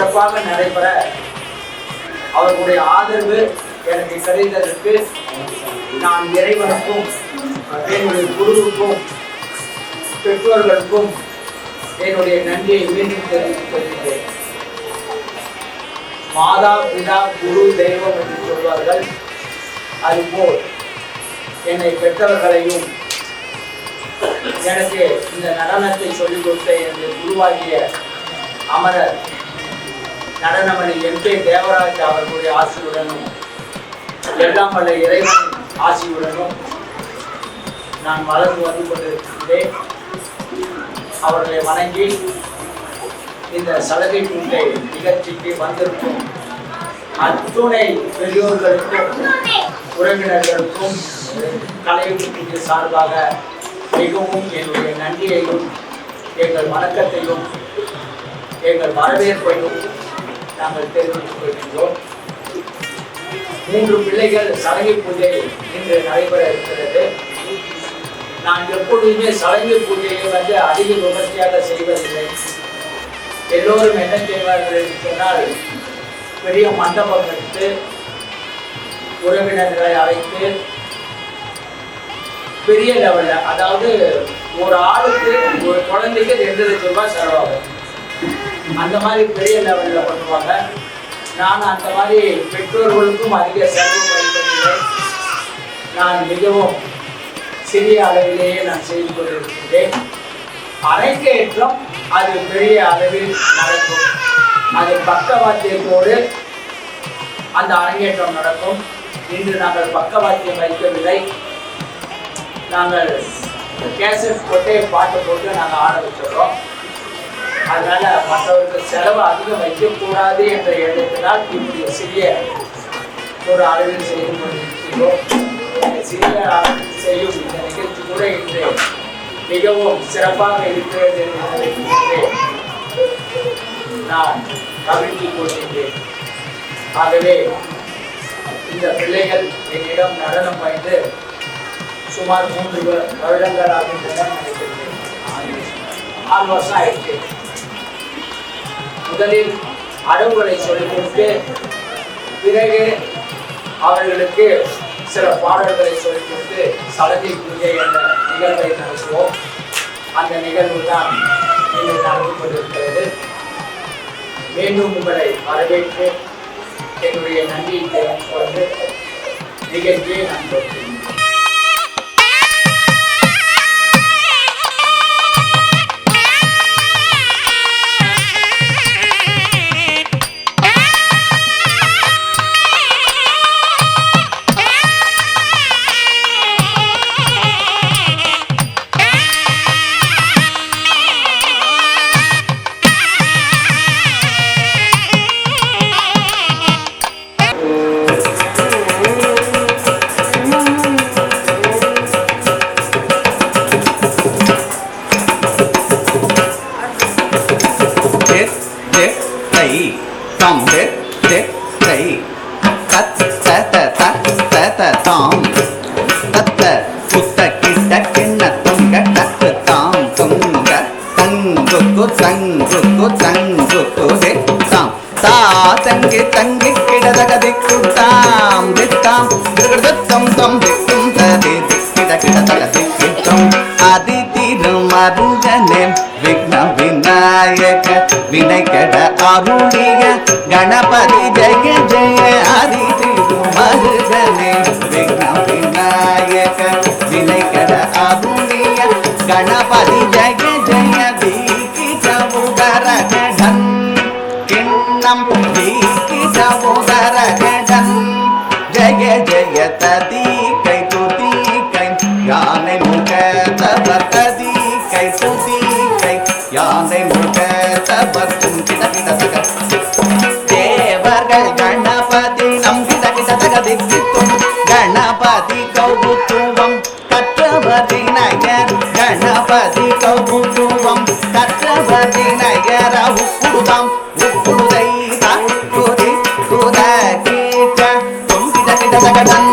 சிறப்பாக நடைபெற அவர்களுடைய ஆதரவு எனக்கு கிடைத்ததற்கு நான் இறைவனுக்கும் என்னுடைய குருவுக்கும் பெற்றோர்களுக்கும் என்னுடைய நன்றியை மீண்டும் தெரிவித்துக் கொள்கிறேன். மாதா பிதா குரு தெய்வம் என்று சொல்வார்கள். அதுபோல் என்னை பெற்றவர்களையும் எனக்கு இந்த நடனத்தை சொல்லிக் கொடுத்த என்னுடைய குருவாகிய அமரர் நடனமணி எம்.கே. தேவராஜ் அவர்களுடைய ஆசியுடனும் எல்லாம் வல்ல இறைவன் ஆசியுடனும் நான் வளர்ந்து வந்து கொண்டிருக்கின்றேன். அவர்களை வணங்கி இந்த சலுகை பூண்டை நிகழ்ச்சிக்கு வந்திருக்கும் அத்துணை பெரியோர்களுக்கும் உறவினர்களுக்கும் கலைஞர்களுக்கு சார்பாக மிகவும் என்னுடைய நன்றியையும் எங்கள் வணக்கத்தையும் எங்கள் வரவேற்பையும் நாங்கள் தெரிவித்துக் கொள்கின்றோம். 3 பிள்ளைகள் சலங்கை பூஜை இன்று நடைபெற இருக்கிறது. நான் எப்பொழுதுமே சலங்கை பூஜையை அதிக விமர்சையாக செய்வதில்லை. எல்லோரும் என்ன செய்வார்கள் என்று சொன்னால், பெரிய மண்டபம் எடுத்து உறவினர்களை அழைத்து பெரிய லெவலில், அதாவது ஒரு ஆளுக்கு ஒரு குழந்தைக்கு 2 லட்சம் ரூபாய் செலவாகும். அந்த மாதிரி பெரிய லெவலில் பண்ணுவாங்க. நான் அந்த மாதிரி பெற்றோர்களுக்கும் அதிக செலவு வைப்பதில்லை. நான் மிகவும் சிறிய அளவிலேயே நான் செய்து கொண்டிருக்கின்றேன். அரங்கேற்றம் அது பெரிய அளவில் நடக்கும். அது பக்கவாத்தியத்தோடு அந்த அரங்கேற்றம் நடக்கும். இன்று நாங்கள் பக்கவாத்தியம் வைக்கவில்லை. நாங்கள் கேசட் போட்டு பாட்டு போட்டு நாங்கள் ஆட வச்சிடறோம். அதனால மற்றவர்களுக்கு செலவு அதிகம் வைக்கக்கூடாது என்ற எண்ணத்தினால் இப்படி சிறிய ஒரு அளவில் செய்து கொண்டிருக்கிறோம். சிறிய அளவில் செய்யும் இந்த நிகழ்ச்சி கூட இன்று மிகவும் சிறப்பாக இருக்கிறது என்று நான் கவிழ்ந்து கொள்கின்றேன். ஆகவே இந்த பிள்ளைகள் என்னிடம் நடனம் பயின்று சுமார் 3 வருடங்கள் ஆகின்றன நினைக்கிறேன். 6 வருஷம் ஆயிடுச்சு. முதலில் அடவுகளை சொல்லிக் கொடுத்து பிறகு அவர்களுக்கு சில பாடல்களை சொல்லிக் கொடுத்து சலங்கை பூஜை என்ற நிகழ்வை நடத்துவோம். அந்த நிகழ்வு தான் இன்று நடந்து கொண்டிருக்கிறது. மீண்டும் உங்களை வரவேற்று என்னுடைய நன்றியை தெரிவித்துக் கொண்டு நிகழ்ச்சியை நான் தொடர்கிறேன். தங்கி கிடதக திக்குத்தாம் தித்தாம் திருதத்தம் தம் திக்கும் ததி திக்கிட கிடதக திக்கிட்டம் ஆதி திருமருகனே விக்ன விநாயக வினைகட அருளிய கணபதி ஜெய ஜெய ஆதி திருமருகனே விக்ன விநாயக வினைகட அருளிய கணபதி ஜெய ஜெய தீகித உதரகடன் கிண்ணம் ஜய ஜய ததி கை துதி கை யானை முக தப ததி கை துதி கை யானை முக தப கிட கிட தக தேவர்கள் கணபதி நம் கிட கிட தக திக்கும் கணபதி கௌபுத்துவம் கற்றபதி நகர் கணபதி கௌபுத்துவம் கற்றபதி நகர உப்புடுதாம் உப்புடுதை துதி துத கீட்ட தொங்கிட கிட தகடன்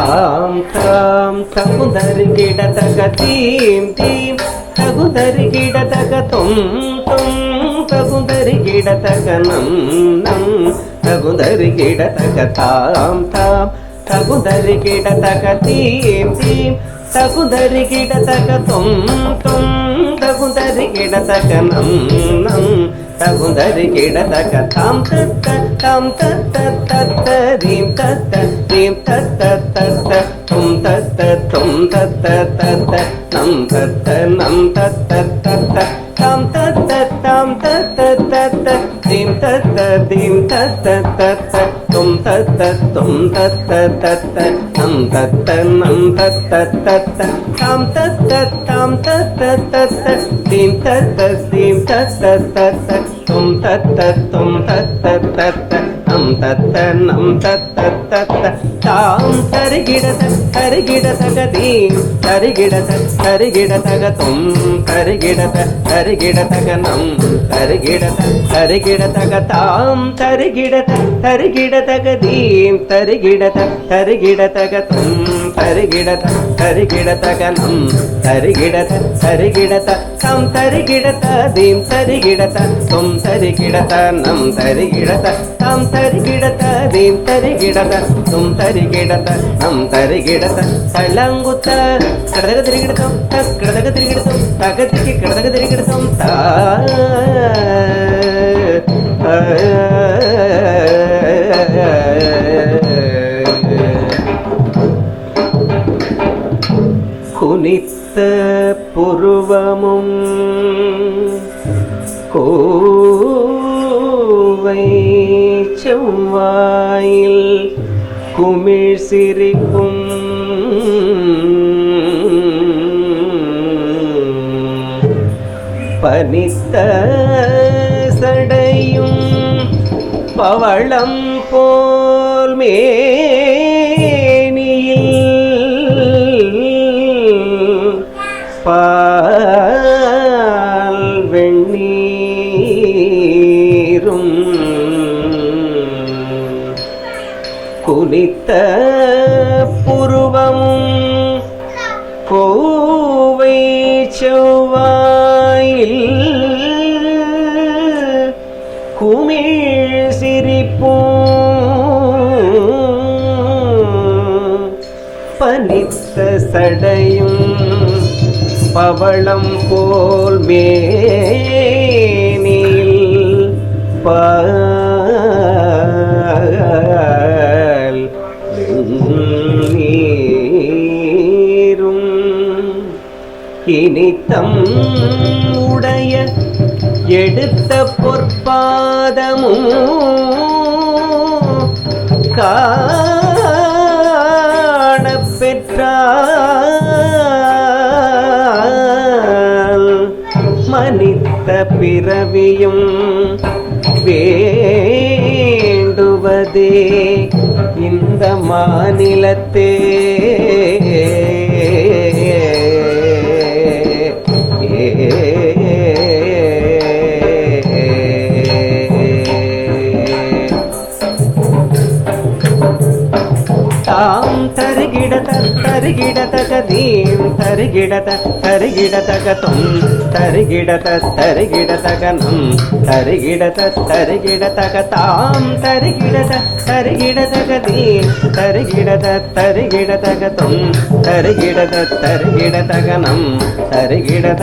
தாம் தாம் தகுந்தருகிட தக தீம் தீம் தகுந்தருகிட தக தொம் தொம் தகுந்தருகிட தக நம் நம் தகுந்தருகிட தக தாம் தாம் தகுந்தருகிட தக தீம் தீம் தகுந்தருகிட தக தொம் தொம் தகுந்தருகிட தக நம் நம் தகுந்தருகிட தக தாம் தத்த தீம் தத்த தும் தத்த நம் தத்த தாம் தத்த தீம் தத்த தும் தத்த நம் தத்த தாம் தத்த தீம் தத்த தும் தத்த நம் தத்த தாம் தருகிட தக தீம் தருகிட தக தும் தருகிட தக நம் தருகிட தக தாம் தருகிட தக தீம் தருகிட தக தும் தருகிட தக நம் தருகிட தாம் தருகிட தீம் தருகிட தும் தருகிட நம் தருகிட தாம் தருகிட தீம் தருகிட தும் தருகிட நம் தருகிட தளங்குத்த கடதக திரிகிடத்தோம் கடதக திரிகிடத்தோம் தகதிக்கு கடதக திரிகிடத்தோம் குனித்த புருவமும் கோவை செவ்வாயில் குமிழ் சிரிப்பும் பனித்த சடையும் பவளம் போல் மேனியில் பால் வெண்ணீரும் குனித்த புருவமும் கோவை செவ்வாயில் குமிழ் சிரிப்பும் பனித்த சடையும் பவளம் போல் மேனில் பால் நீரும் இனித்தம் உடைய எடுத்த பொற்பாதமும் காணப் பெற்றால் மனித்த பிறவியும் வேண்டுவதே இந்த மாநிலத்தே தாம் தருகிட தக தீம் தருகிட தக தும் தருகிட தக நம் தருகிட தக தாம் தருகிட தக தீம் தருகிட தக தும் தருகிட தக நம் தருகிட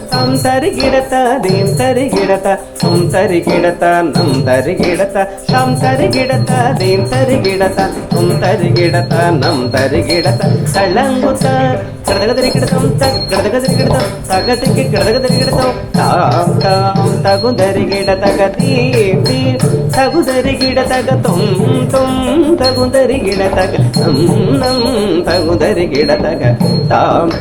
தாம் தருகிட தீம் தருகிட தும் தருகிட நம் தருகிட தாம் தருகிட தீம் தருகிட தும் தருகிட நம் தருகிட தளங்குத்த கடதக திரிகிடத்தோம் கடதக திரிகிடத்தோம் தகதிக்கு கடதக திரிகிடத்தோம் தாம் தாம் தகுந்தருகிட தக தீம் தீம் தகுந்தருகிட தக தும் தும் தகுந்தருகிட தக நம் நம் தகுந்தருகிட தக தாம்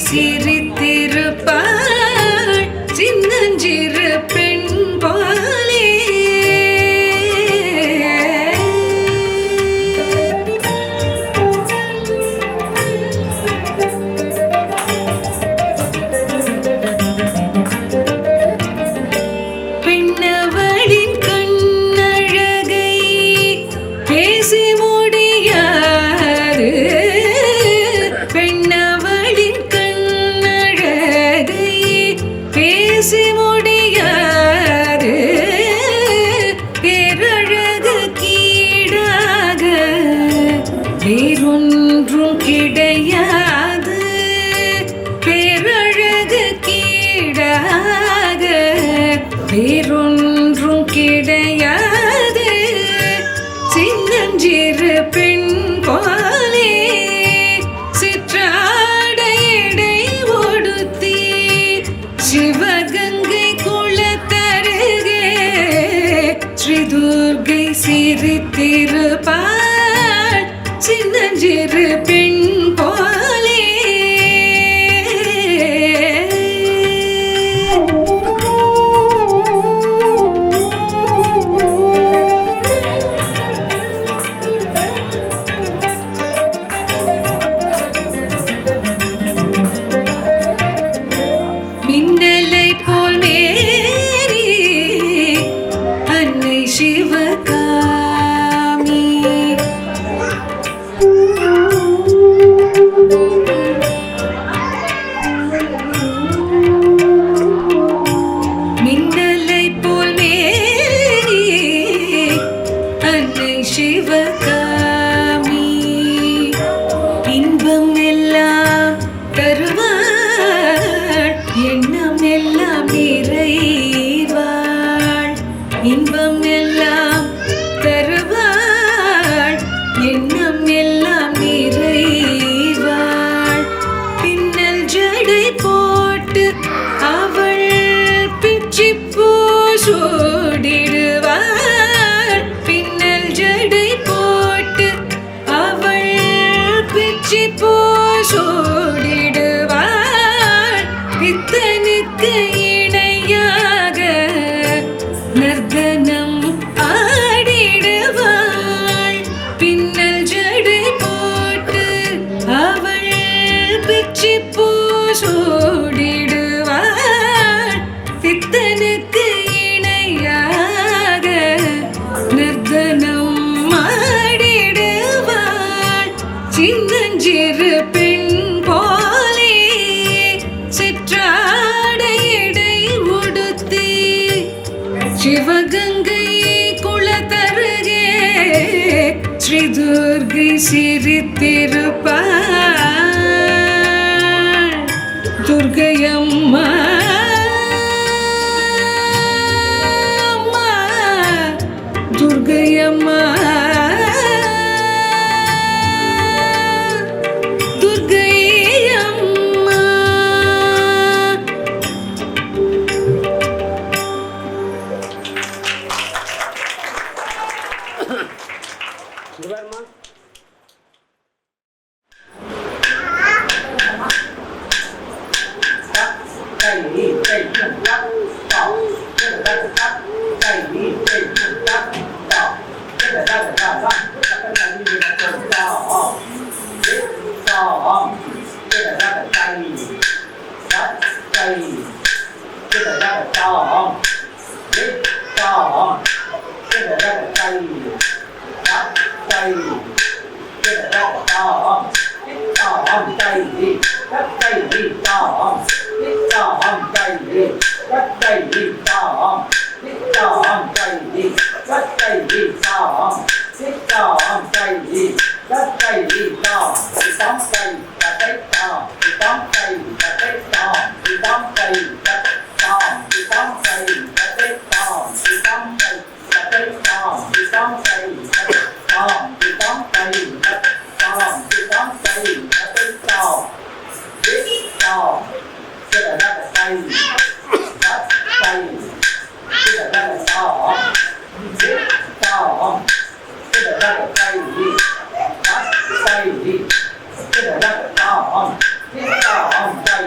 சிரித்திருப்பாள் சின்னஞ்சிறு பெண் போலே. பெண்ணவளின் கண்ணழகை பேசி முடியாது. பெண்ணவளின் கண்ணழகை பேசி முடியாது. பேரழகு கீடாக வேறொன்றும் கிடையாது. பேரழகு கீடாக வேறொன்றும் கிடையாது. சின்னஞ்சிறு பெண் போலே சிற்றாடையடை ஒடுத்தி சிவகங்கை குளத்தருகே ஸ்ரீதுர்கை சிரித்திருப்பாள் சின்னஞ்சிறு பெண் போலே. மின்னலை போல் மேரி அன்னை சிவகாமி. மின்னலை போல் மேரி அன்னை சிவகாமி. இன்பம் எல்லாம் தருவாள் எண்ணம் எல்லாம் நிறைவாள். இன்பம் எல்லாம் தருவாள் எண்ணம் எல்லாம் நிறைவாள். பின்னல் ஜடை போட்டு அவள் பிச்சிப்பூ சூடிடுவாள். பின்னல் ஜடை போட்டு அவள் பிச்சிப்பூ சூடிடுவாள். பித்தனுக்கு இணையாக நர்த்தனம் ஆடிடுவாள். பின்னல் ஜடை போட்டு அவள் பிச்சிப்பூ சூடிடுவாள். பித்தனுக்கு இணையாக நர்த்தனம் ஆடிடுவாள். சின்னஞ்சிறு பெண் போலே சிற்றாடையடை உடுத்தி சிவகங்கை குளத்தருகே ஸ்ரீதுர்கை சிரித்திருப்பாள் துர்க்கையம்மா. அம்மா Durgaiyamma Durgaiyamma. Hãy subscribe cho kênh Ghiền Mì Gõ để không bỏ lỡ